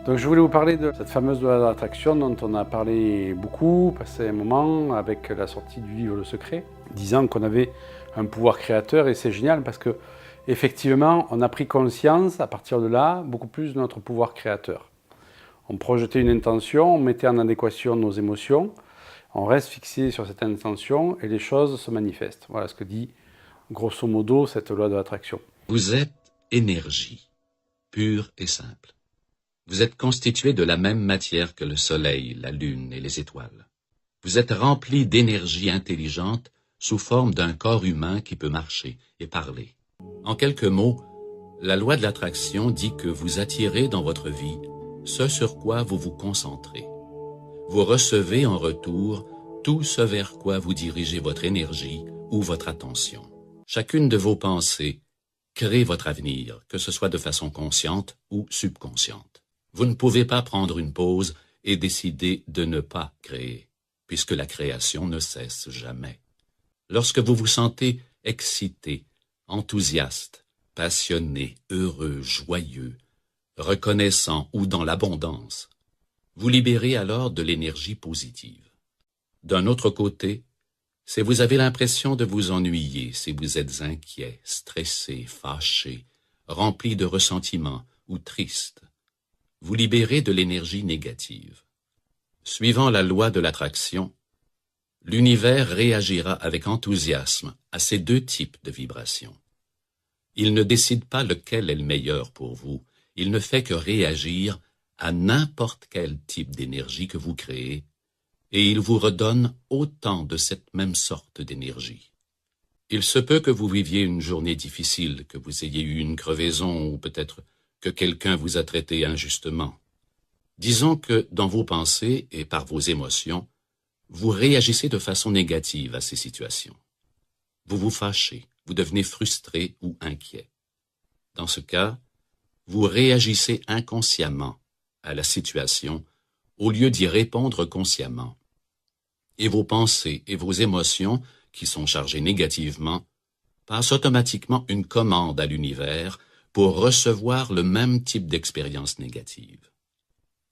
Donc je voulais vous parler de cette fameuse loi de l'attraction dont on a parlé beaucoup, passé un moment avec la sortie du livre Le Secret, disant qu'on avait un pouvoir créateur et c'est génial parce que effectivement on a pris conscience à partir de là beaucoup plus de notre pouvoir créateur. On projetait une intention, on mettait en adéquation nos émotions, on reste fixé sur cette intention et les choses se manifestent. Voilà ce que dit grosso modo cette loi de l'attraction. Vous êtes énergie, pure et simple. Vous êtes constitué de la même matière que le soleil, la lune et les étoiles. Vous êtes rempli d'énergie intelligente sous forme d'un corps humain qui peut marcher et parler. En quelques mots, la loi de l'attraction dit que vous attirez dans votre vie ce sur quoi vous vous concentrez. Vous recevez en retour tout ce vers quoi vous dirigez votre énergie ou votre attention. Chacune de vos pensées crée votre avenir, que ce soit de façon consciente ou subconsciente. Vous ne pouvez pas prendre une pause et décider de ne pas créer, puisque la création ne cesse jamais. Lorsque vous vous sentez excité, enthousiaste, passionné, heureux, joyeux, reconnaissant ou dans l'abondance, vous libérez alors de l'énergie positive. D'un autre côté, si vous avez l'impression de vous ennuyer, si vous êtes inquiet, stressé, fâché, rempli de ressentiment ou triste, vous libérez de l'énergie négative. Suivant la loi de l'attraction, l'univers réagira avec enthousiasme à ces deux types de vibrations. Il ne décide pas lequel est le meilleur pour vous, il ne fait que réagir à n'importe quel type d'énergie que vous créez, et il vous redonne autant de cette même sorte d'énergie. Il se peut que vous viviez une journée difficile, que vous ayez eu une crevaison ou peut-être que quelqu'un vous a traité injustement. Disons que dans vos pensées et par vos émotions, vous réagissez de façon négative à ces situations. Vous vous fâchez, vous devenez frustré ou inquiet. Dans ce cas, vous réagissez inconsciemment à la situation au lieu d'y répondre consciemment. Et vos pensées et vos émotions, qui sont chargées négativement, passent automatiquement une commande à l'univers pour recevoir le même type d'expérience négative.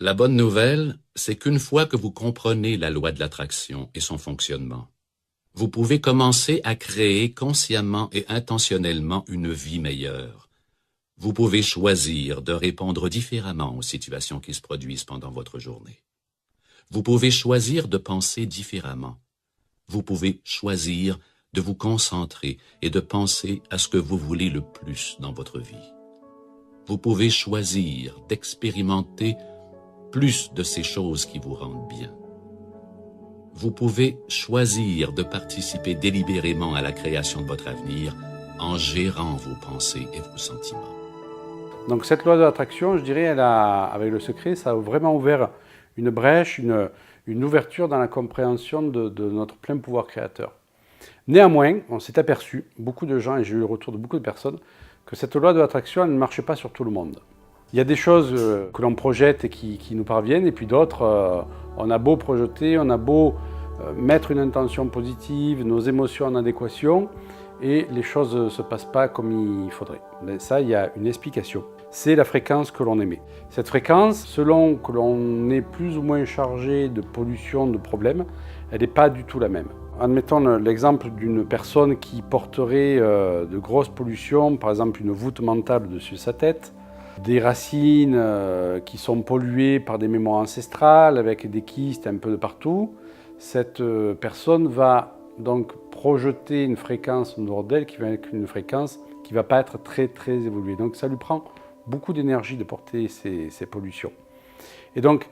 La bonne nouvelle, c'est qu'une fois que vous comprenez la loi de l'attraction et son fonctionnement, vous pouvez commencer à créer consciemment et intentionnellement une vie meilleure. Vous pouvez choisir de répondre différemment aux situations qui se produisent pendant votre journée. Vous pouvez choisir de penser différemment. Vous pouvez choisir de vous concentrer et de penser à ce que vous voulez le plus dans votre vie. Vous pouvez choisir d'expérimenter plus de ces choses qui vous rendent bien. Vous pouvez choisir de participer délibérément à la création de votre avenir en gérant vos pensées et vos sentiments. Donc cette loi de l'attraction, je dirais, avec Le Secret, ça a vraiment ouvert une brèche, une ouverture dans la compréhension de notre plein pouvoir créateur. Néanmoins, on s'est aperçu, beaucoup de gens, et j'ai eu le retour de beaucoup de personnes, que cette loi de l'attraction, elle ne marchait pas sur tout le monde. Il y a des choses que l'on projette et qui nous parviennent, et puis d'autres, on a beau projeter, on a beau mettre une intention positive, nos émotions en adéquation, et les choses ne se passent pas comme il faudrait. Mais ça, il y a une explication. C'est la fréquence que l'on émet. Cette fréquence, selon que l'on est plus ou moins chargé de pollution, de problèmes, elle n'est pas du tout la même. Admettons l'exemple d'une personne qui porterait de grosses pollutions, par exemple une voûte mentale dessus sa tête, des racines qui sont polluées par des mémoires ancestrales, avec des kystes un peu de partout. Cette personne va donc projeter une fréquence en dehors d'elle qui va être une fréquence qui ne va pas être très évoluée. Donc ça lui prend beaucoup d'énergie de porter ces pollutions. Et donc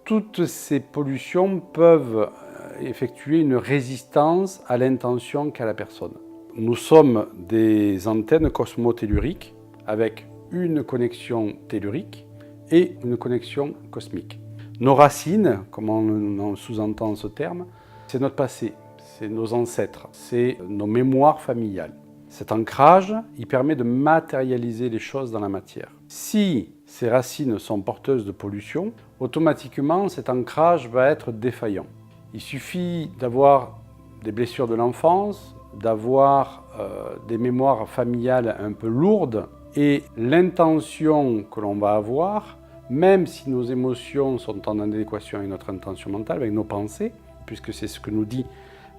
toutes ces pollutions peuvent effectuer une résistance à l'intention qu'a la personne. Nous sommes des antennes cosmotelluriques avec une connexion tellurique et une connexion cosmique. Nos racines, comme on sous-entend ce terme, c'est notre passé, c'est nos ancêtres, c'est nos mémoires familiales. Cet ancrage, il permet de matérialiser les choses dans la matière. Si ces racines sont porteuses de pollution, automatiquement cet ancrage va être défaillant. Il suffit d'avoir des blessures de l'enfance, d'avoir des mémoires familiales un peu lourdes, et l'intention que l'on va avoir même si nos émotions sont en adéquation avec notre intention mentale, avec nos pensées, puisque c'est ce que nous dit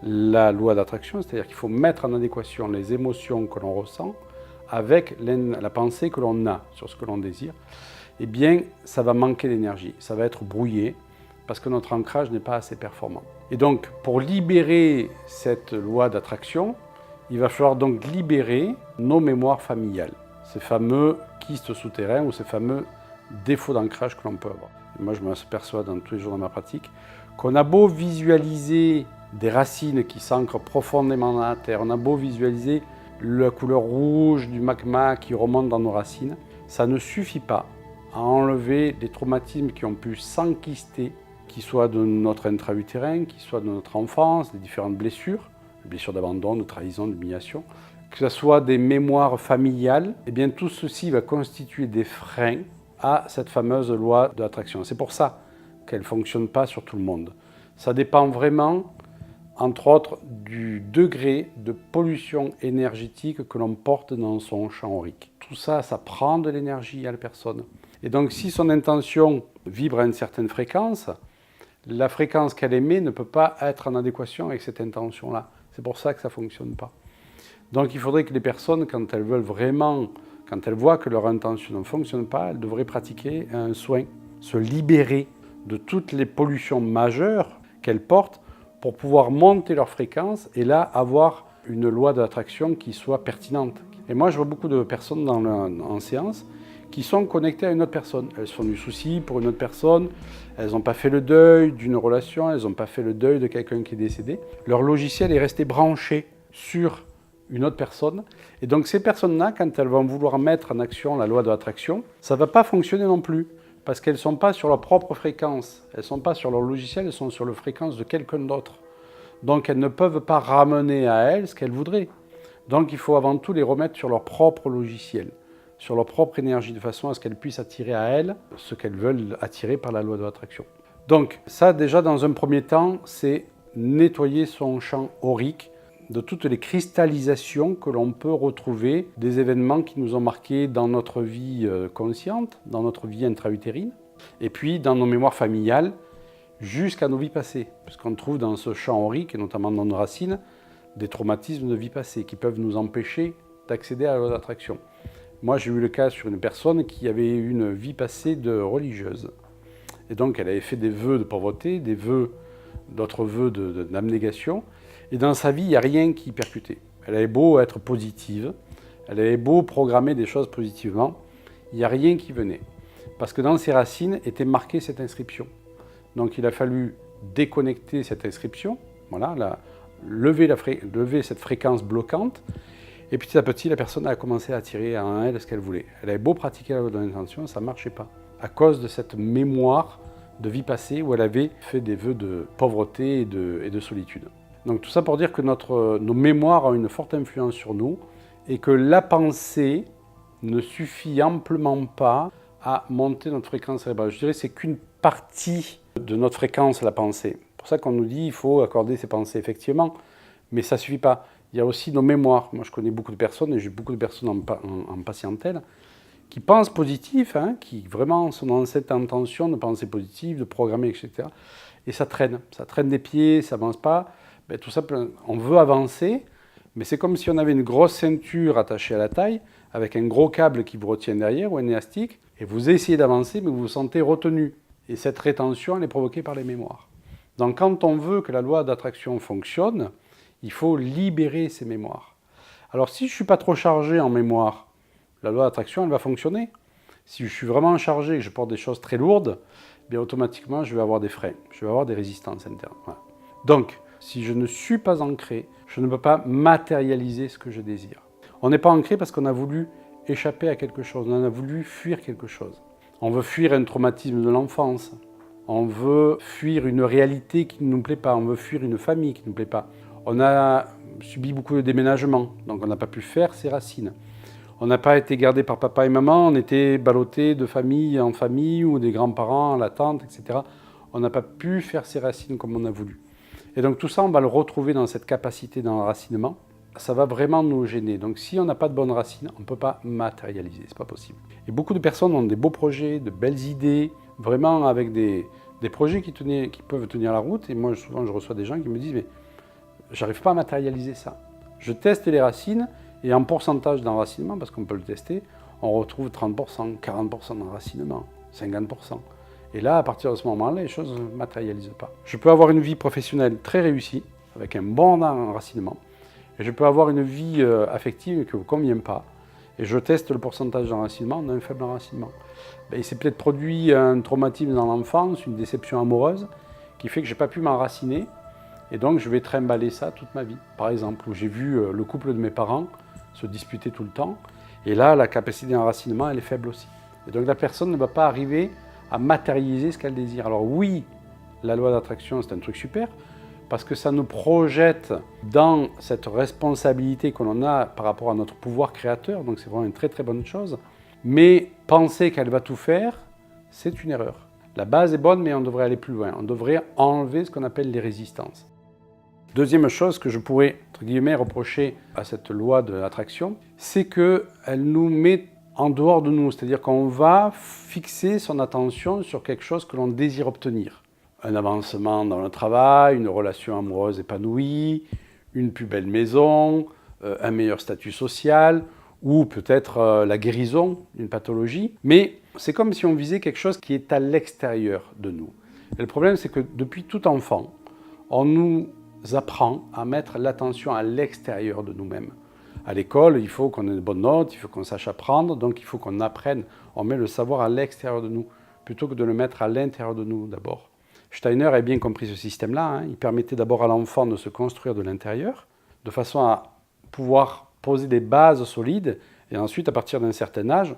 la loi d'attraction, c'est-à-dire qu'il faut mettre en adéquation les émotions que l'on ressent avec la pensée que l'on a sur ce que l'on désire, eh bien, ça va manquer d'énergie, ça va être brouillé, parce que notre ancrage n'est pas assez performant. Et donc, pour libérer cette loi d'attraction, il va falloir donc libérer nos mémoires familiales, ces fameux kystes souterrains ou ces fameux défauts d'ancrage que l'on peut avoir. Et moi, je m'aperçois tous les jours dans ma pratique qu'on a beau visualiser des racines qui s'ancrent profondément dans la terre, on a beau visualiser la couleur rouge du magma qui remonte dans nos racines, ça ne suffit pas à enlever des traumatismes qui ont pu s'enquister, qui soient de notre intra-utérin, qui soient de notre enfance, des différentes blessures d'abandon, de trahison, d'humiliation, que ce soit des mémoires familiales, eh bien tout ceci va constituer des freins à cette fameuse loi de l'attraction. C'est pour ça qu'elle ne fonctionne pas sur tout le monde. Ça dépend vraiment, entre autres, du degré de pollution énergétique que l'on porte dans son champ aurique. Tout ça, ça prend de l'énergie à la personne. Et donc, si son intention vibre à une certaine fréquence, la fréquence qu'elle émet ne peut pas être en adéquation avec cette intention-là. C'est pour ça que ça ne fonctionne pas. Donc, il faudrait que les personnes, quand elles veulent vraiment, quand elles voient que leur intention ne fonctionne pas, elles devraient pratiquer un soin, se libérer de toutes les pollutions majeures qu'elles portent pour pouvoir monter leur fréquence et là avoir une loi d'attraction qui soit pertinente. Et moi, je vois beaucoup de personnes en séance qui sont connectées à une autre personne. Elles se font du souci pour une autre personne, elles n'ont pas fait le deuil d'une relation, elles n'ont pas fait le deuil de quelqu'un qui est décédé. Leur logiciel est resté branché sur une autre personne. Et donc ces personnes-là, quand elles vont vouloir mettre en action la loi de l'attraction, ça ne va pas fonctionner non plus. Parce qu'elles ne sont pas sur leur propre fréquence. Elles ne sont pas sur leur logiciel, elles sont sur la fréquence de quelqu'un d'autre. Donc elles ne peuvent pas ramener à elles ce qu'elles voudraient. Donc il faut avant tout les remettre sur leur propre logiciel, sur leur propre énergie, de façon à ce qu'elles puissent attirer à elles ce qu'elles veulent attirer par la loi de l'attraction. Donc ça déjà dans un premier temps, c'est nettoyer son champ aurique de toutes les cristallisations que l'on peut retrouver des événements qui nous ont marqués dans notre vie consciente, dans notre vie intra-utérine, et puis dans nos mémoires familiales, jusqu'à nos vies passées. Puisqu'on trouve dans ce champ aurique, et notamment dans nos racines, des traumatismes de vie passée qui peuvent nous empêcher d'accéder à la loi d'attraction. Moi, j'ai eu le cas sur une personne qui avait une vie passée de religieuse. Et donc, elle avait fait des vœux de pauvreté, d'autres vœux d'abnégation. Et dans sa vie, il n'y a rien qui percutait. Elle avait beau être positive, elle avait beau programmer des choses positivement, il n'y a rien qui venait. Parce que dans ses racines était marquée cette inscription. Donc il a fallu déconnecter cette inscription, voilà, lever cette fréquence bloquante, et petit à petit, la personne a commencé à attirer en elle ce qu'elle voulait. Elle avait beau pratiquer la loi de l'intention, ça ne marchait pas. À cause de cette mémoire de vie passée où elle avait fait des vœux de pauvreté et de solitude. Donc tout ça pour dire que nos mémoires ont une forte influence sur nous et que la pensée ne suffit amplement pas à monter notre fréquence cérébrale. Je dirais que c'est qu'une partie de notre fréquence, la pensée. C'est pour ça qu'on nous dit qu'il faut accorder ses pensées, effectivement, mais ça ne suffit pas. Il y a aussi nos mémoires. Moi, je connais beaucoup de personnes, et j'ai beaucoup de personnes en patientèle, qui pensent positif, qui vraiment sont dans cette intention de penser positif, de programmer, etc. Et ça traîne des pieds, ça n'avance pas. Ben, tout ça, on veut avancer, mais c'est comme si on avait une grosse ceinture attachée à la taille, avec un gros câble qui vous retient derrière, ou un élastique, et vous essayez d'avancer, mais vous vous sentez retenu. Et cette rétention, elle est provoquée par les mémoires. Donc quand on veut que la loi d'attraction fonctionne, il faut libérer ces mémoires. Alors si je ne suis pas trop chargé en mémoire, la loi d'attraction, elle va fonctionner. Si je suis vraiment chargé et que je porte des choses très lourdes, bien automatiquement, je vais avoir des freins, je vais avoir des résistances internes. Voilà. Donc, si je ne suis pas ancré, je ne peux pas matérialiser ce que je désire. On n'est pas ancré parce qu'on a voulu échapper à quelque chose, on a voulu fuir quelque chose. On veut fuir un traumatisme de l'enfance, on veut fuir une réalité qui ne nous plaît pas, on veut fuir une famille qui ne nous plaît pas. On a subi beaucoup de déménagements, donc on n'a pas pu faire ses racines. On n'a pas été gardé par papa et maman, on était ballotté de famille en famille ou des grands-parents, la tante, etc. On n'a pas pu faire ses racines comme on a voulu. Et donc tout ça, on va le retrouver dans cette capacité d'enracinement ça va vraiment nous gêner. Donc si on n'a pas de bonnes racines, on ne peut pas matérialiser, c'est pas possible. Et beaucoup de personnes ont des beaux projets, de belles idées, vraiment avec des projets qui peuvent tenir la route. Et moi, souvent, je reçois des gens qui me disent « mais j'arrive pas à matérialiser ça ». Je teste les racines et en pourcentage d'enracinement, parce qu'on peut le tester, on retrouve 30%, 40% d'enracinement, 50%. Et là, à partir de ce moment-là, les choses ne matérialisent pas. Je peux avoir une vie professionnelle très réussie, avec un bon enracinement, et je peux avoir une vie affective qui ne vous convient pas, et je teste le pourcentage d'enracinement, on a un faible enracinement. Il s'est peut-être produit un traumatisme dans l'enfance, une déception amoureuse, qui fait que je n'ai pas pu m'enraciner, et donc je vais trimballer ça toute ma vie. Par exemple, où j'ai vu le couple de mes parents se disputer tout le temps, et là, la capacité d'enracinement, elle est faible aussi. Et donc la personne ne va pas arriver à matérialiser ce qu'elle désire. Alors oui, la loi d'attraction, c'est un truc super, parce que ça nous projette dans cette responsabilité que l'on a par rapport à notre pouvoir créateur, donc c'est vraiment une très très bonne chose. Mais penser qu'elle va tout faire, c'est une erreur. La base est bonne, mais on devrait aller plus loin. On devrait enlever ce qu'on appelle les résistances. Deuxième chose que je pourrais, entre guillemets, reprocher à cette loi de l'attraction, c'est qu'elle nous met en dehors de nous. C'est-à-dire qu'on va fixer son attention sur quelque chose que l'on désire obtenir. Un avancement dans le travail, une relation amoureuse épanouie, une plus belle maison, un meilleur statut social, ou peut-être la guérison d'une pathologie. Mais c'est comme si on visait quelque chose qui est à l'extérieur de nous. Et le problème, c'est que depuis tout enfant, on nous apprend à mettre l'attention à l'extérieur de nous-mêmes. À l'école, il faut qu'on ait de bonnes notes, il faut qu'on sache apprendre, donc il faut qu'on apprenne. On met le savoir à l'extérieur de nous, plutôt que de le mettre à l'intérieur de nous d'abord. Steiner a bien compris ce système-là. Il permettait d'abord à l'enfant de se construire de l'intérieur, de façon à pouvoir poser des bases solides, et ensuite, à partir d'un certain âge,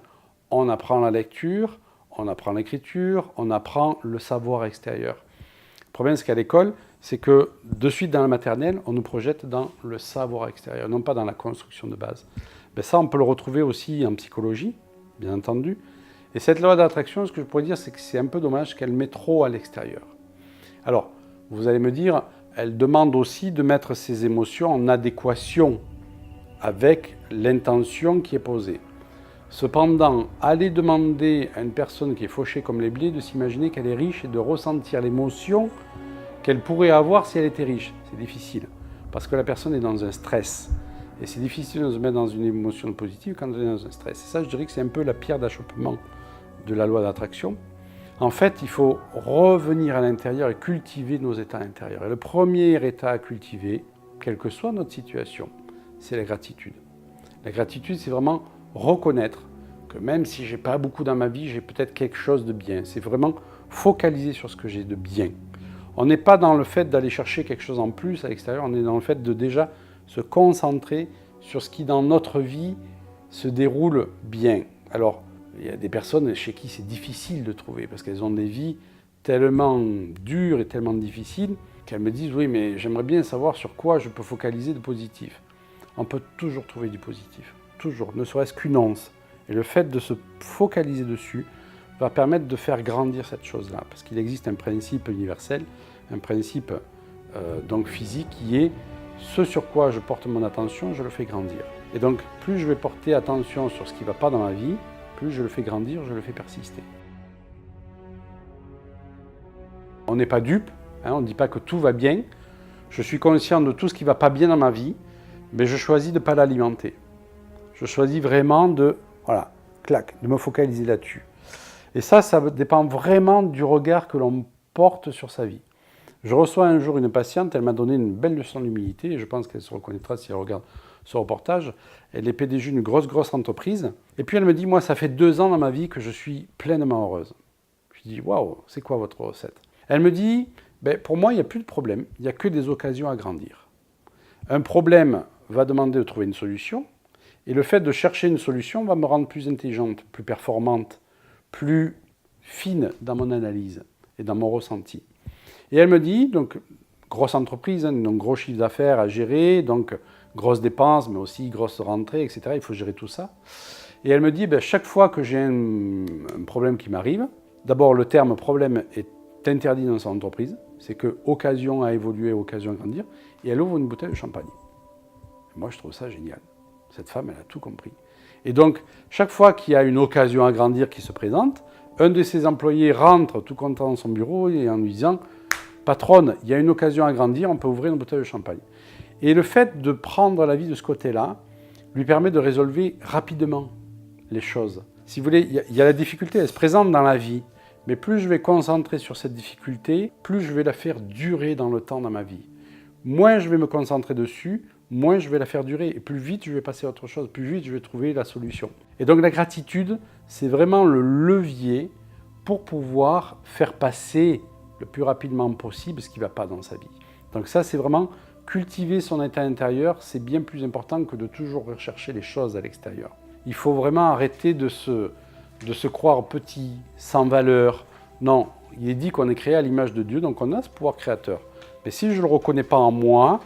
on apprend la lecture, on apprend l'écriture, on apprend le savoir extérieur. Le problème, c'est qu'à l'école, c'est que de suite dans la maternelle, on nous projette dans le savoir extérieur, non pas dans la construction de base. Ça, on peut le retrouver aussi en psychologie, bien entendu. Et cette loi d'attraction, ce que je pourrais dire, c'est que c'est un peu dommage qu'elle met trop à l'extérieur. Alors, vous allez me dire, elle demande aussi de mettre ses émotions en adéquation avec l'intention qui est posée. Cependant, aller demander à une personne qui est fauchée comme les blés de s'imaginer qu'elle est riche et de ressentir l'émotion qu'elle pourrait avoir si elle était riche, c'est difficile. Parce que la personne est dans un stress. Et c'est difficile de se mettre dans une émotion positive quand on est dans un stress. Et ça, je dirais que c'est un peu la pierre d'achoppement de la loi d'attraction. En fait, il faut revenir à l'intérieur et cultiver nos états intérieurs. Et le premier état à cultiver, quelle que soit notre situation, c'est la gratitude. La gratitude, c'est vraiment reconnaître que même si je n'ai pas beaucoup dans ma vie, j'ai peut-être quelque chose de bien. C'est vraiment focaliser sur ce que j'ai de bien. On n'est pas dans le fait d'aller chercher quelque chose en plus à l'extérieur, on est dans le fait de déjà se concentrer sur ce qui dans notre vie se déroule bien. Alors, il y a des personnes chez qui c'est difficile de trouver parce qu'elles ont des vies tellement dures et tellement difficiles qu'elles me disent « oui, mais j'aimerais bien savoir sur quoi je peux focaliser de positif ». On peut toujours trouver du positif, toujours, ne serait-ce qu'une once. Et le fait de se focaliser dessus va permettre de faire grandir cette chose-là, parce qu'il existe un principe universel, un principe donc physique qui est ce sur quoi je porte mon attention, je le fais grandir. Et donc, plus je vais porter attention sur ce qui ne va pas dans ma vie, plus je le fais grandir, je le fais persister. On n'est pas dupe, on ne dit pas que tout va bien. Je suis conscient de tout ce qui ne va pas bien dans ma vie, mais je choisis de ne pas l'alimenter. Je choisis vraiment de me focaliser là-dessus. Et ça dépend vraiment du regard que l'on porte sur sa vie. Je reçois un jour une patiente, elle m'a donné une belle leçon d'humilité, et je pense qu'elle se reconnaîtra si elle regarde ce reportage. Elle est PDG d'une grosse entreprise. Et puis elle me dit, moi, ça fait 2 ans dans ma vie que je suis pleinement heureuse. Je dis, waouh, c'est quoi votre recette? Elle me dit, pour moi, il n'y a plus de problème, il n'y a que des occasions à grandir. Un problème va demander de trouver une solution, et le fait de chercher une solution va me rendre plus intelligente, plus performante, plus fine dans mon analyse et dans mon ressenti. Et elle me dit, donc, grosse entreprise, donc gros chiffre d'affaires à gérer, donc grosses dépenses, mais aussi grosses rentrées, etc. Il faut gérer tout ça. Et elle me dit, chaque fois que j'ai un problème qui m'arrive, d'abord le terme problème est interdit dans son entreprise, c'est que occasion à évoluer, occasion à grandir, et elle ouvre une bouteille de champagne. Moi, je trouve ça génial. Cette femme, elle a tout compris. Et donc, chaque fois qu'il y a une occasion à grandir qui se présente, un de ses employés rentre tout content dans son bureau et en lui disant « Patronne, il y a une occasion à grandir, on peut ouvrir une bouteille de champagne. » Et le fait de prendre la vie de ce côté-là lui permet de résolver rapidement les choses. Si vous voulez, il y a la difficulté, elle se présente dans la vie. Mais plus je vais concentrer sur cette difficulté, plus je vais la faire durer dans le temps dans ma vie. Moins je vais me concentrer dessus, moins je vais la faire durer. Et plus vite je vais passer à autre chose, plus vite je vais trouver la solution. Et donc la gratitude, c'est vraiment le levier pour pouvoir faire passer le plus rapidement possible ce qui ne va pas dans sa vie. Donc ça, c'est vraiment cultiver son état intérieur, c'est bien plus important que de toujours rechercher les choses à l'extérieur. Il faut vraiment arrêter de se croire petit, sans valeur. Non, il est dit qu'on est créé à l'image de Dieu, donc on a ce pouvoir créateur. Mais si je ne le reconnais pas en moi,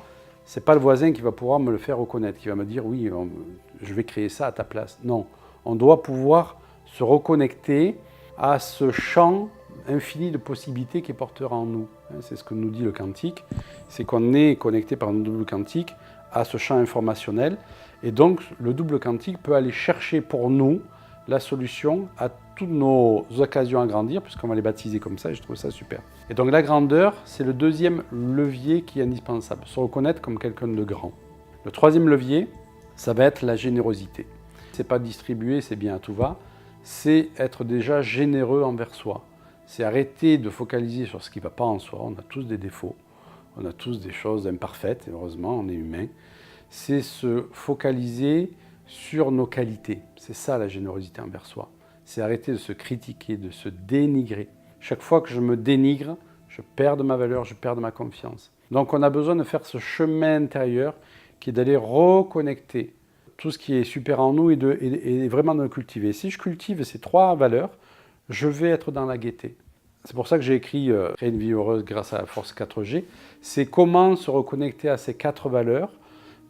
ce n'est pas le voisin qui va pouvoir me le faire reconnaître, qui va me dire « oui, je vais créer ça à ta place ». Non, on doit pouvoir se reconnecter à ce champ infini de possibilités qui est porteur en nous. C'est ce que nous dit le quantique, c'est qu'on est connecté par un double quantique à ce champ informationnel. Et donc, le double quantique peut aller chercher pour nous la solution à toutes nos occasions à grandir, puisqu'on va les baptiser comme ça, et je trouve ça super. Et donc la grandeur, c'est le deuxième levier qui est indispensable, se reconnaître comme quelqu'un de grand. Le troisième levier, ça va être la générosité. C'est pas distribuer, c'est bien à tout va, c'est être déjà généreux envers soi. C'est arrêter de focaliser sur ce qui ne va pas en soi, on a tous des défauts, on a tous des choses imparfaites, et heureusement, on est humain. C'est se focaliser sur nos qualités. C'est ça la générosité envers soi. C'est arrêter de se critiquer, de se dénigrer. Chaque fois que je me dénigre, je perds de ma valeur, je perds de ma confiance. Donc on a besoin de faire ce chemin intérieur qui est d'aller reconnecter tout ce qui est super en nous et vraiment de le cultiver. Si je cultive ces trois valeurs, je vais être dans la gaieté. C'est pour ça que j'ai écrit « Créer une vie heureuse grâce à la force 4G ». C'est comment se reconnecter à ces quatre valeurs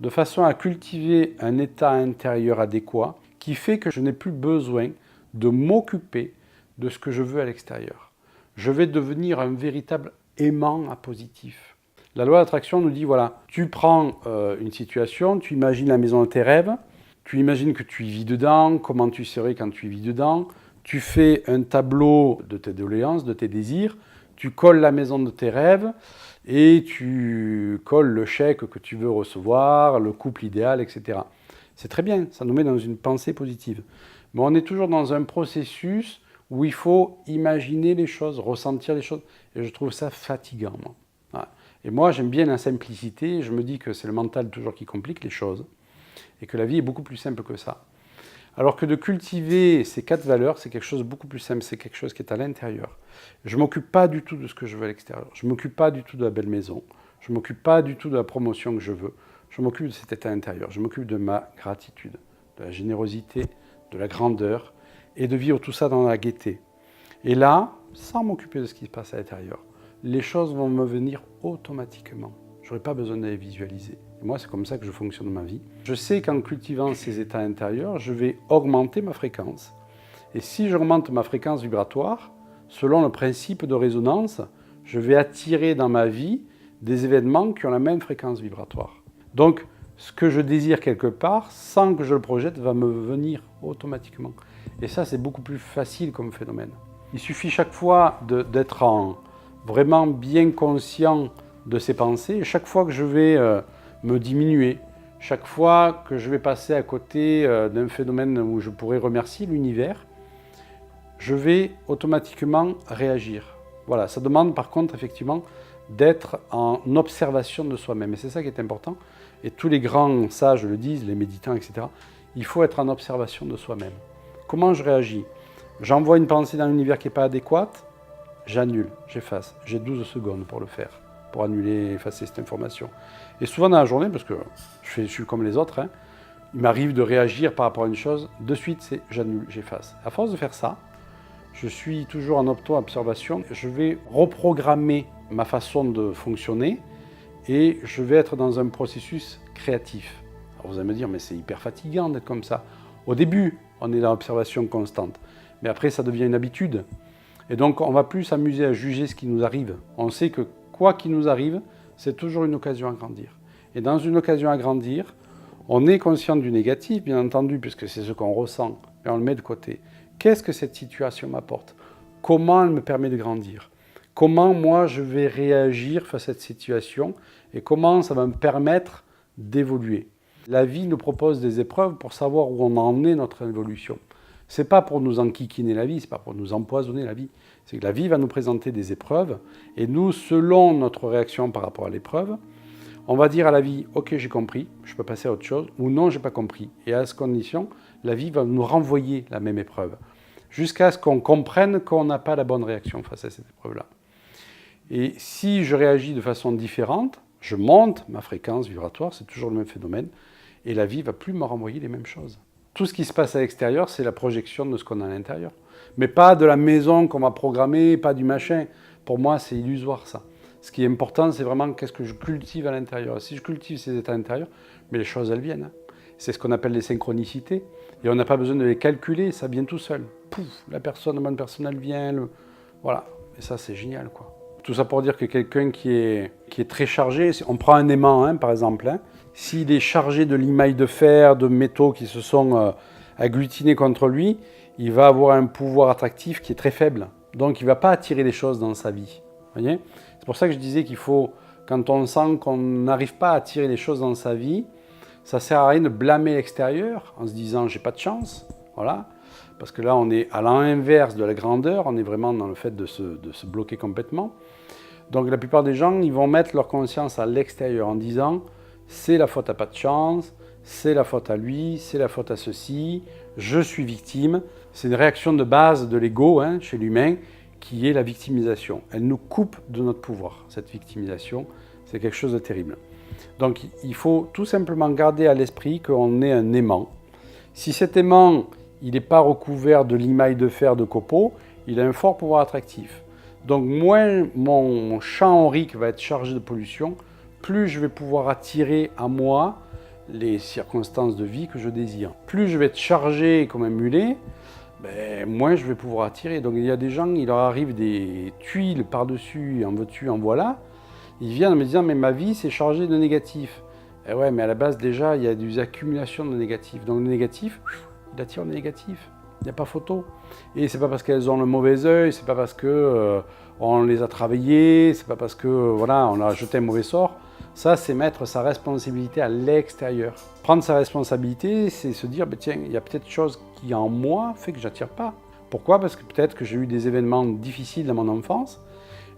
de façon à cultiver un état intérieur adéquat qui fait que je n'ai plus besoin de m'occuper de ce que je veux à l'extérieur. Je vais devenir un véritable aimant à positif. La loi d'attraction nous dit, voilà, tu prends une situation, tu imagines la maison de tes rêves, tu imagines que tu y vis dedans, comment tu serais quand tu y vis dedans, tu fais un tableau de tes doléances, de tes désirs, tu colles la maison de tes rêves et tu colles le chèque que tu veux recevoir, le couple idéal, etc. C'est très bien, ça nous met dans une pensée positive. Mais on est toujours dans un processus où il faut imaginer les choses, ressentir les choses. Et je trouve ça fatigant, moi. Voilà. Et moi, j'aime bien la simplicité. Je me dis que c'est le mental toujours qui complique les choses. Et que la vie est beaucoup plus simple que ça. Alors que de cultiver ces quatre valeurs, c'est quelque chose de beaucoup plus simple. C'est quelque chose qui est à l'intérieur. Je ne m'occupe pas du tout de ce que je veux à l'extérieur. Je ne m'occupe pas du tout de la belle maison. Je ne m'occupe pas du tout de la promotion que je veux. Je m'occupe de cet état intérieur. Je m'occupe de ma gratitude, de la générosité, de la grandeur, et de vivre tout ça dans la gaieté. Et là, sans m'occuper de ce qui se passe à l'intérieur, les choses vont me venir automatiquement. Je n'aurai pas besoin de les visualiser. Et moi, c'est comme ça que je fonctionne dans ma vie. Je sais qu'en cultivant ces états intérieurs, je vais augmenter ma fréquence. Et si j'augmente ma fréquence vibratoire, selon le principe de résonance, je vais attirer dans ma vie des événements qui ont la même fréquence vibratoire. Donc, ce que je désire quelque part, sans que je le projette, va me venir automatiquement. Et ça, c'est beaucoup plus facile comme phénomène. Il suffit chaque fois d'être vraiment bien conscient de ses pensées. Et chaque fois que je vais me diminuer, chaque fois que je vais passer à côté d'un phénomène où je pourrais remercier l'univers, je vais automatiquement réagir. Voilà, ça demande par contre effectivement d'être en observation de soi-même. Et c'est ça qui est important. Et tous les grands sages le disent, les méditants, etc. Il faut être en observation de soi-même. Comment je réagis? J'envoie une pensée dans l'univers qui n'est pas adéquate, j'annule, j'efface. J'ai 12 secondes pour le faire, pour annuler, effacer cette information. Et souvent dans la journée, parce que je suis comme les autres, il m'arrive de réagir par rapport à une chose, de suite c'est j'annule, j'efface. À force de faire ça, je suis toujours en auto-observation, je vais reprogrammer ma façon de fonctionner et je vais être dans un processus créatif. Alors vous allez me dire, mais c'est hyper fatigant d'être comme ça. Au début, on est dans l'observation constante, mais après ça devient une habitude. Et donc on va plus s'amuser à juger ce qui nous arrive. On sait que quoi qu'il nous arrive, c'est toujours une occasion à grandir. Et dans une occasion à grandir, On est conscient du négatif, bien entendu, puisque c'est ce qu'on ressent, mais on le met de côté. Qu'est-ce que cette situation m'apporte? Comment elle me permet de grandir? Comment moi je vais réagir face à cette situation et comment ça va me permettre d'évoluer? La vie nous propose des épreuves pour savoir où on en est notre évolution. C'est pas pour nous enquiquiner la vie, c'est pas pour nous empoisonner la vie. C'est que la vie va nous présenter des épreuves et nous, selon notre réaction par rapport à l'épreuve, on va dire à la vie, ok, j'ai compris, je peux passer à autre chose, ou non, j'ai pas compris. Et à cette condition, la vie va nous renvoyer la même épreuve, jusqu'à ce qu'on comprenne qu'on n'a pas la bonne réaction face à cette épreuve-là. Et si je réagis de façon différente, je monte ma fréquence vibratoire, c'est toujours le même phénomène, et la vie ne va plus me renvoyer les mêmes choses. Tout ce qui se passe à l'extérieur, c'est la projection de ce qu'on a à l'intérieur. Mais pas de la maison qu'on va programmer, pas du machin. Pour moi, c'est illusoire ça. Ce qui est important, c'est vraiment qu'est-ce que je cultive à l'intérieur. Si je cultive ces états intérieurs, mais les choses, elles viennent. C'est ce qu'on appelle les synchronicités. Et on n'a pas besoin de les calculer, ça vient tout seul. Pouf, la bonne personne, elle vient. Voilà. Et ça, c'est génial, quoi. Tout ça pour dire que quelqu'un qui est très chargé, on prend un aimant, par exemple, s'il est chargé de limailles de fer, de métaux qui se sont agglutinés contre lui, il va avoir un pouvoir attractif qui est très faible. Donc il ne va pas attirer les choses dans sa vie. Vous voyez ? C'est pour ça que je disais qu'il faut, quand on sent qu'on n'arrive pas à attirer les choses dans sa vie, ça ne sert à rien de blâmer l'extérieur en se disant « j'ai pas de chance ». Voilà. Parce que là, on est à l'inverse de la grandeur, on est vraiment dans le fait de se bloquer complètement. Donc la plupart des gens, ils vont mettre leur conscience à l'extérieur en disant « c'est la faute à pas de chance », « c'est la faute à lui », « c'est la faute à ceci »,« je suis victime ». C'est une réaction de base de l'ego chez l'humain qui est la victimisation. Elle nous coupe de notre pouvoir, cette victimisation. C'est quelque chose de terrible. Donc il faut tout simplement garder à l'esprit qu'on est un aimant. Si cet aimant, il n'est pas recouvert de limailles de fer de copeaux, il a un fort pouvoir attractif. Donc moins mon champ aurique va être chargé de pollution, plus je vais pouvoir attirer à moi les circonstances de vie que je désire. Plus je vais être chargé comme un mulet, moins je vais pouvoir attirer. Donc il y a des gens, il leur arrive des tuiles par-dessus, en veux-tu, en voilà. Ils viennent en me disant, mais ma vie c'est chargé de négatif. Et ouais, mais à la base déjà, il y a des accumulations de négatifs. Donc le négatif, il attire le négatif. Il n'y a pas photo. Et c'est pas parce qu'elles ont le mauvais œil, c'est pas parce que on les a travaillées, c'est pas parce que voilà, on a jeté un mauvais sort. Ça, c'est mettre sa responsabilité à l'extérieur. Prendre sa responsabilité, c'est se dire, tiens, il y a peut-être chose qui en moi fait que j'attire pas. Pourquoi ? Parce que peut-être que j'ai eu des événements difficiles dans mon enfance,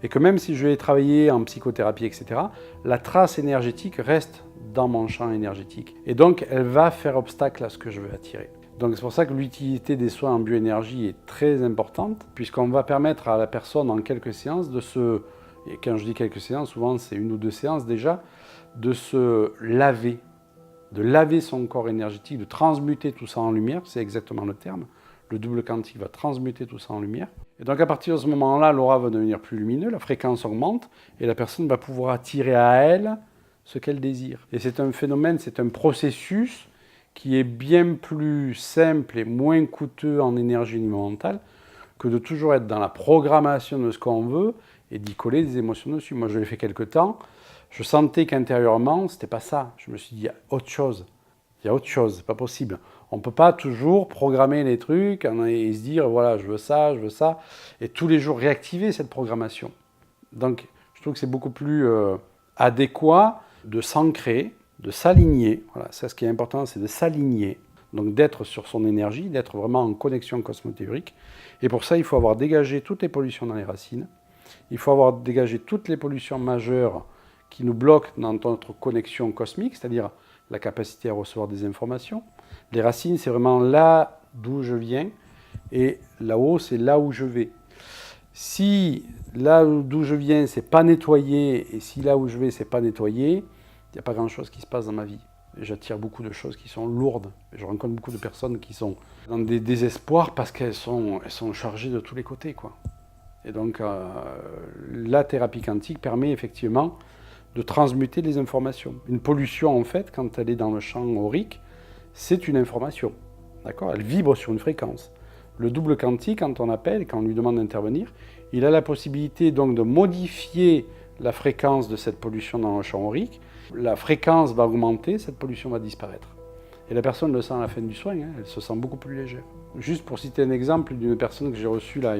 et que même si je vais travailler en psychothérapie, etc., la trace énergétique reste dans mon champ énergétique. Et donc, elle va faire obstacle à ce que je veux attirer. Donc c'est pour ça que l'utilité des soins en bioénergie est très importante, puisqu'on va permettre à la personne en quelques séances de se... Et quand je dis quelques séances, souvent c'est 1 ou 2 séances déjà, de se laver, de laver son corps énergétique, de transmuter tout ça en lumière, c'est exactement le terme. Le double quantique va transmuter tout ça en lumière. Et donc à partir de ce moment-là, l'aura va devenir plus lumineuse, la fréquence augmente, et la personne va pouvoir attirer à elle ce qu'elle désire. Et c'est un phénomène, c'est un processus qui est bien plus simple et moins coûteux en énergie mentale que de toujours être dans la programmation de ce qu'on veut et d'y coller des émotions dessus. Moi, je l'ai fait quelque temps. Je sentais qu'intérieurement, c'était pas ça. Je me suis dit, il y a autre chose. Il y a autre chose, c'est pas possible. On ne peut pas toujours programmer les trucs et se dire, voilà, je veux ça, et tous les jours réactiver cette programmation. Donc, je trouve que c'est beaucoup plus adéquat de s'ancrer, de s'aligner. Voilà, ça, ce qui est important, c'est de s'aligner. Donc, d'être sur son énergie, d'être vraiment en connexion cosmothéorique. Et pour ça, il faut avoir dégagé toutes les pollutions dans les racines. Il faut avoir dégagé toutes les pollutions majeures qui nous bloquent dans notre connexion cosmique, c'est-à-dire la capacité à recevoir des informations. Les racines, c'est vraiment là d'où je viens, et là-haut, c'est là où je vais. Si là d'où je viens, c'est pas nettoyé, et si là où je vais, c'est pas nettoyé, il n'y a pas grand-chose qui se passe dans ma vie. J'attire beaucoup de choses qui sont lourdes. Je rencontre beaucoup de personnes qui sont dans des désespoirs parce qu'elles sont chargées de tous les côtés, quoi. Et donc, la thérapie quantique permet effectivement de transmuter les informations. Une pollution, en fait, quand elle est dans le champ aurique, c'est une information. D'accord ? Elle vibre sur une fréquence. Le double quantique, quand on appelle, quand on lui demande d'intervenir, il a la possibilité donc de modifier la fréquence de cette pollution dans le champ aurique. La fréquence va augmenter, cette pollution va disparaître. Et la personne le sent à la fin du soin, hein, elle se sent beaucoup plus légère. Juste pour citer un exemple d'une personne que j'ai reçue là,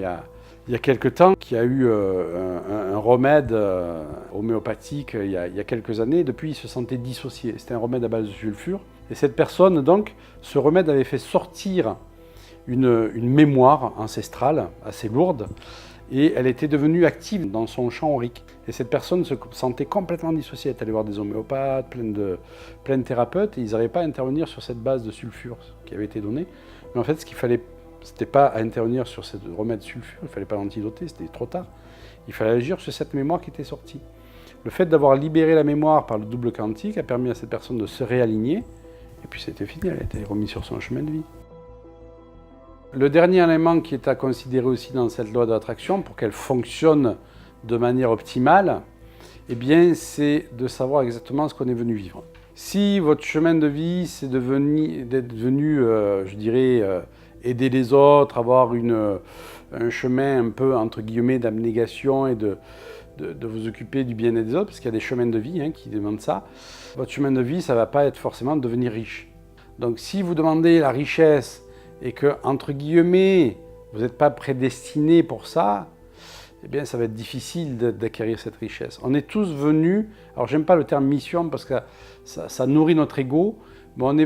il y a quelques temps, qui a eu un remède homéopathique il y a quelques années. Depuis, il se sentait dissocié. C'était un remède à base de sulfure. Et cette personne, donc, ce remède avait fait sortir une mémoire ancestrale assez lourde. Et elle était devenue active dans son champ aurique. Et cette personne se sentait complètement dissociée. Elle est allée voir des homéopathes, plein de thérapeutes, et ils n'arrivaient pas à intervenir sur cette base de sulfure qui avait été donnée. Mais en fait, ce qu'il fallait, c'était pas à intervenir sur ce remède sulfure, il ne fallait pas l'antidoter, c'était trop tard. Il fallait agir sur cette mémoire qui était sortie. Le fait d'avoir libéré la mémoire par le double quantique a permis à cette personne de se réaligner, et puis c'était fini, elle a été remise sur son chemin de vie. Le dernier élément qui est à considérer aussi dans cette loi de l'attraction, pour qu'elle fonctionne de manière optimale, eh bien, c'est de savoir exactement ce qu'on est venu vivre. Si votre chemin de vie, c'est d'être venu, je dirais, aider les autres, avoir un chemin un peu, entre guillemets, d'abnégation et de vous occuper du bien-être des autres, parce qu'il y a des chemins de vie qui demandent ça, votre chemin de vie, ça ne va pas être forcément de devenir riche. Donc si vous demandez la richesse et que, entre guillemets, vous n'êtes pas prédestiné pour ça, eh bien, ça va être difficile d'acquérir cette richesse. On est tous venus, alors j'aime pas le terme mission parce que ça nourrit notre ego, mais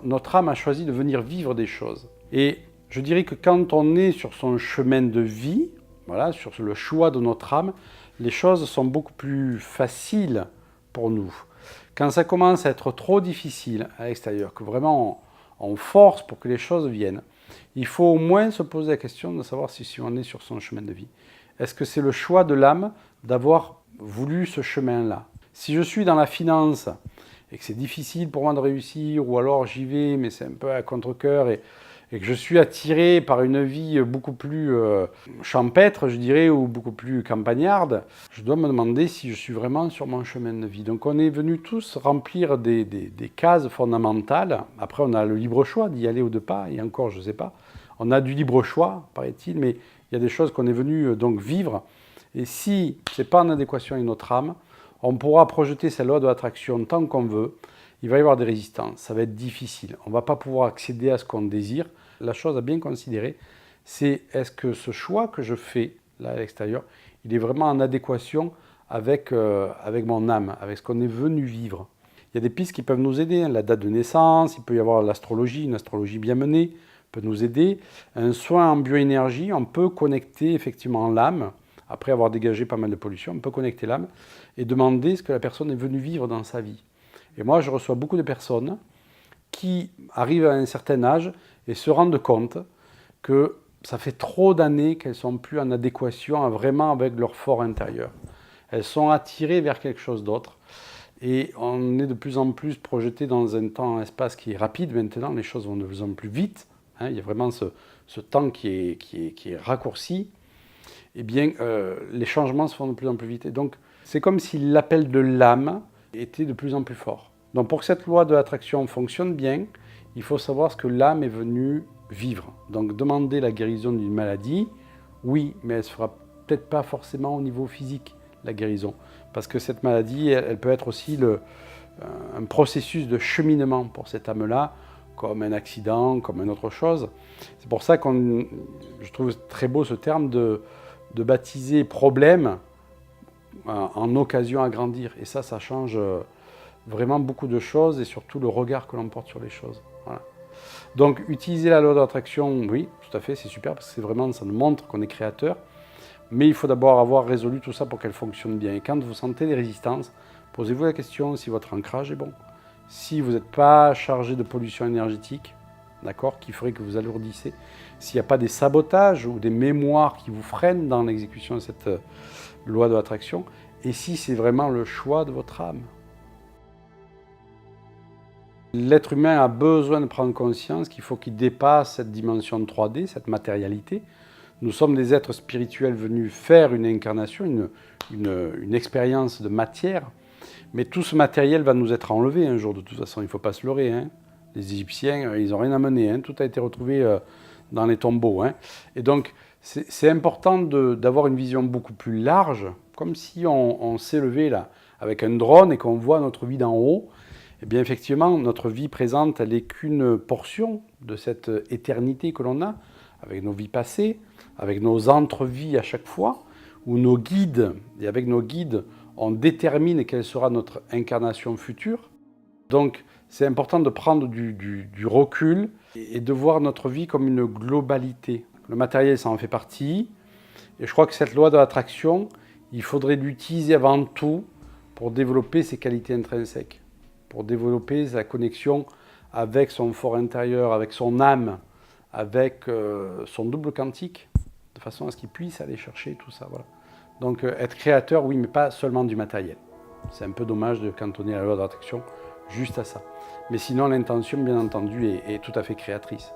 notre âme a choisi de venir vivre des choses. Et je dirais que quand on est sur son chemin de vie, voilà, sur le choix de notre âme, les choses sont beaucoup plus faciles pour nous. Quand ça commence à être trop difficile à l'extérieur, que vraiment on force pour que les choses viennent, il faut au moins se poser la question de savoir si on est sur son chemin de vie. Est-ce que c'est le choix de l'âme d'avoir voulu ce chemin-là? Si je suis dans la finance et que c'est difficile pour moi de réussir, ou alors j'y vais, mais c'est un peu à contre-cœur, et que je suis attiré par une vie beaucoup plus champêtre, je dirais, ou beaucoup plus campagnarde, je dois me demander si je suis vraiment sur mon chemin de vie. Donc on est venus tous remplir des cases fondamentales. Après, on a le libre choix d'y aller ou de pas, et encore, je ne sais pas. On a du libre choix, paraît-il, mais il y a des choses qu'on est venu donc vivre. Et si ce n'est pas en adéquation avec notre âme, on pourra projeter cette loi de l'attraction tant qu'on veut. Il va y avoir des résistances, ça va être difficile. On ne va pas pouvoir accéder à ce qu'on désire. La chose à bien considérer, c'est est-ce que ce choix que je fais là à l'extérieur, il est vraiment en adéquation avec mon âme, avec ce qu'on est venu vivre. Il y a des pistes qui peuvent nous aider, la date de naissance, il peut y avoir l'astrologie, une astrologie bien menée peut nous aider. Un soin en bioénergie, on peut connecter effectivement l'âme, après avoir dégagé pas mal de pollution, on peut connecter l'âme et demander ce que la personne est venue vivre dans sa vie. Et moi, je reçois beaucoup de personnes qui arrivent à un certain âge et se rendent compte que ça fait trop d'années qu'elles ne sont plus en adéquation vraiment avec leur fort intérieur. Elles sont attirées vers quelque chose d'autre. Et on est de plus en plus projeté dans un temps, un espace qui est rapide. Maintenant, les choses vont de plus en plus vite. Il y a vraiment ce temps qui est raccourci. Eh bien, les changements se font de plus en plus vite. Et donc, c'est comme si l'appel de l'âme était de plus en plus fort. Donc, pour que cette loi de l'attraction fonctionne bien, il faut savoir ce que l'âme est venue vivre. Donc, demander la guérison d'une maladie, oui, mais elle ne se fera peut-être pas forcément au niveau physique, la guérison. Parce que cette maladie, elle peut être aussi un processus de cheminement pour cette âme-là, comme un accident, comme une autre chose. C'est pour ça que je trouve très beau ce terme de baptiser problème en occasion à grandir. Et ça change vraiment beaucoup de choses et surtout le regard que l'on porte sur les choses. Voilà. Donc, utiliser la loi d'attraction, oui, tout à fait, c'est super parce que c'est vraiment, ça nous montre qu'on est créateur. Mais il faut d'abord avoir résolu tout ça pour qu'elle fonctionne bien. Et quand vous sentez des résistances, posez-vous la question si votre ancrage est bon. Si vous n'êtes pas chargé de pollution énergétique, d'accord, qui ferait que vous alourdissez, s'il n'y a pas des sabotages ou des mémoires qui vous freinent dans l'exécution de cette loi de l'attraction, et si c'est vraiment le choix de votre âme. L'être humain a besoin de prendre conscience qu'il faut qu'il dépasse cette dimension 3D, cette matérialité. Nous sommes des êtres spirituels venus faire une incarnation, une expérience de matière, mais tout ce matériel va nous être enlevé un jour de toute façon, il ne faut pas se leurrer. Les Égyptiens, ils n'ont rien amené, tout a été retrouvé dans les tombeaux. Et donc, c'est important d'avoir une vision beaucoup plus large, comme si on s'élevait là avec un drone et qu'on voit notre vie d'en haut, Eh bien effectivement, notre vie présente, elle n'est qu'une portion de cette éternité que l'on a, avec nos vies passées, avec nos entrevies à chaque fois, où nos guides, et avec nos guides, on détermine quelle sera notre incarnation future. Donc c'est important de prendre du recul et de voir notre vie comme une globalité. Le matériel, ça en fait partie. Et je crois que cette loi de l'attraction, il faudrait l'utiliser avant tout pour développer ses qualités intrinsèques, pour développer sa connexion avec son fort intérieur, avec son âme, avec son double quantique, de façon à ce qu'il puisse aller chercher tout ça. Voilà. Donc être créateur, oui, mais pas seulement du matériel. C'est un peu dommage de cantonner la loi de l'attraction juste à ça. Mais sinon, l'intention, bien entendu, est tout à fait créatrice.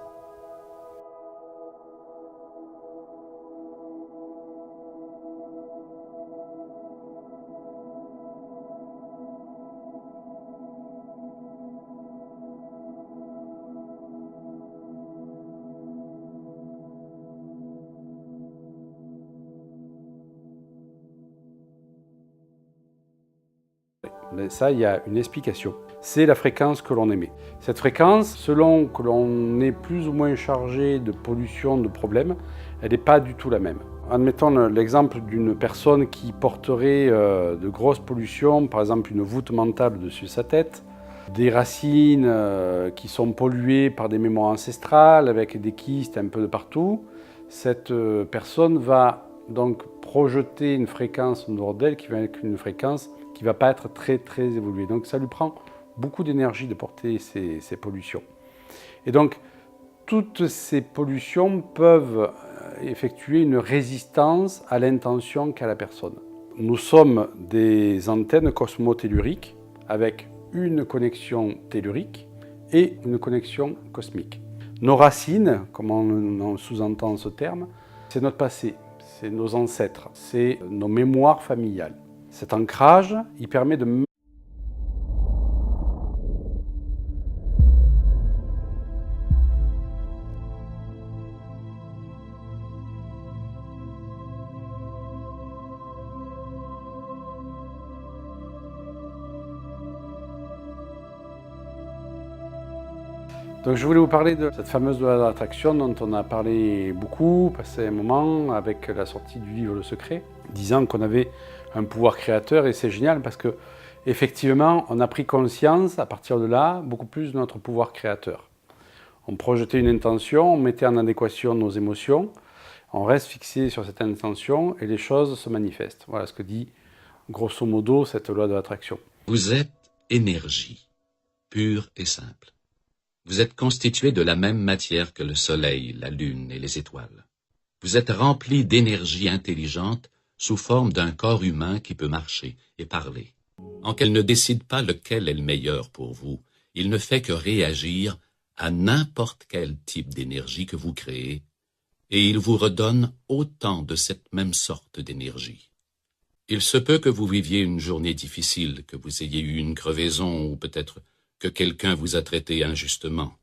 Mais ça, il y a une explication. C'est la fréquence que l'on émet. Cette fréquence, selon que l'on est plus ou moins chargé de pollution, de problèmes, elle n'est pas du tout la même. Admettons l'exemple d'une personne qui porterait de grosses pollutions, par exemple une voûte mentale dessus sa tête, des racines qui sont polluées par des mémoires ancestrales, avec des kystes un peu de partout. Cette personne va donc projeter une fréquence en dehors d'elle qui va être une fréquence qui ne va pas être très évoluée. Donc ça lui prend beaucoup d'énergie de porter ces pollutions. Et donc toutes ces pollutions peuvent effectuer une résistance à l'intention qu'a la personne. Nous sommes des antennes cosmotelluriques avec une connexion tellurique et une connexion cosmique. Nos racines, comme on sous-entend ce terme, c'est notre passé, c'est nos ancêtres, c'est nos mémoires familiales. Cet ancrage, il permet de... Donc je voulais vous parler de cette fameuse loi de l'attraction dont on a parlé beaucoup, passé un moment avec la sortie du livre Le Secret, disant qu'on avait un pouvoir créateur, et c'est génial parce que effectivement on a pris conscience à partir de là beaucoup plus de notre pouvoir créateur. On projetait une intention, on mettait en adéquation nos émotions, on reste fixé sur cette intention et les choses se manifestent. Voilà ce que dit grosso modo cette loi de l'attraction. Vous êtes énergie, pure et simple. Vous êtes constitué de la même matière que le soleil, la lune et les étoiles. Vous êtes rempli d'énergie intelligente sous forme d'un corps humain qui peut marcher et parler. En qu'elle ne décide pas lequel est le meilleur pour vous, il ne fait que réagir à n'importe quel type d'énergie que vous créez, et il vous redonne autant de cette même sorte d'énergie. Il se peut que vous viviez une journée difficile, que vous ayez eu une crevaison ou peut-être que quelqu'un vous a traité injustement.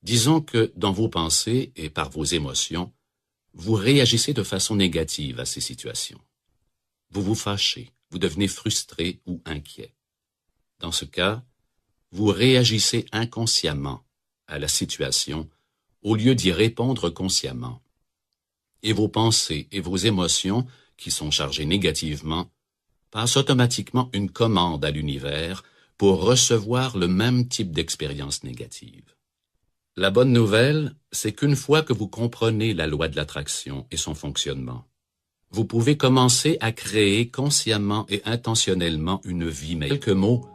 Disons que dans vos pensées et par vos émotions, vous réagissez de façon négative à ces situations. Vous vous fâchez, vous devenez frustré ou inquiet. Dans ce cas, vous réagissez inconsciemment à la situation au lieu d'y répondre consciemment. Et vos pensées et vos émotions, qui sont chargées négativement, passent automatiquement une commande à l'univers pour recevoir le même type d'expérience négative. La bonne nouvelle, c'est qu'une fois que vous comprenez la loi de l'attraction et son fonctionnement, vous pouvez commencer à créer consciemment et intentionnellement une vie meilleure. Quelques mots,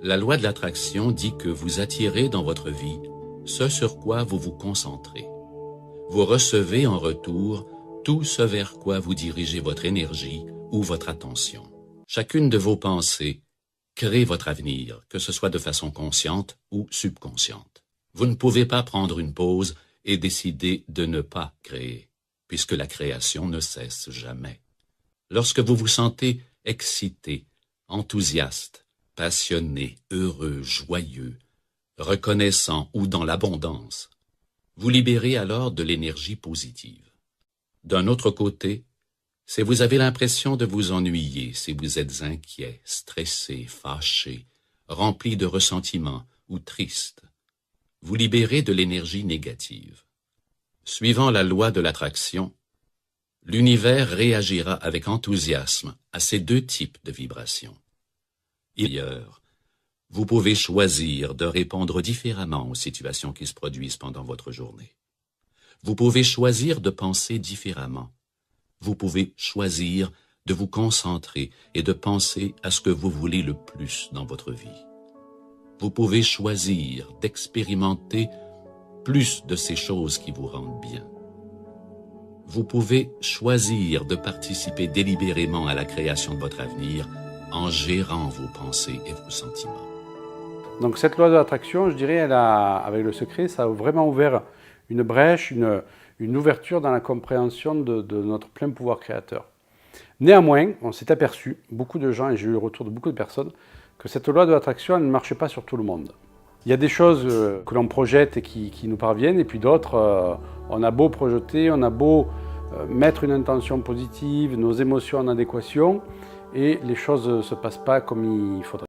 la loi de l'attraction dit que vous attirez dans votre vie ce sur quoi vous vous concentrez. Vous recevez en retour tout ce vers quoi vous dirigez votre énergie ou votre attention. Chacune de vos pensées crée votre avenir, que ce soit de façon consciente ou subconsciente. Vous ne pouvez pas prendre une pause et décider de ne pas créer, puisque la création ne cesse jamais. Lorsque vous vous sentez excité, enthousiaste, passionné, heureux, joyeux, reconnaissant ou dans l'abondance, vous libérez alors de l'énergie positive. D'un autre côté, si vous avez l'impression de vous ennuyer, si vous êtes inquiet, stressé, fâché, rempli de ressentiment ou triste. Vous libérez de l'énergie négative. Suivant la loi de l'attraction, l'univers réagira avec enthousiasme à ces deux types de vibrations. Ailleurs, vous pouvez choisir de répondre différemment aux situations qui se produisent pendant votre journée. Vous pouvez choisir de penser différemment. Vous pouvez choisir de vous concentrer et de penser à ce que vous voulez le plus dans votre vie. Vous pouvez choisir d'expérimenter plus de ces choses qui vous rendent bien. Vous pouvez choisir de participer délibérément à la création de votre avenir en gérant vos pensées et vos sentiments. Donc cette loi de l'attraction, je dirais, avec le secret, ça a vraiment ouvert une brèche, une ouverture dans la compréhension de notre plein pouvoir créateur. Néanmoins, on s'est aperçu, beaucoup de gens, et j'ai eu le retour de beaucoup de personnes, que cette loi de l'attraction, elle ne marchait pas sur tout le monde. Il y a des choses que l'on projette et qui nous parviennent, et puis d'autres, on a beau projeter, on a beau mettre une intention positive, nos émotions en adéquation, et les choses ne se passent pas comme il faudrait.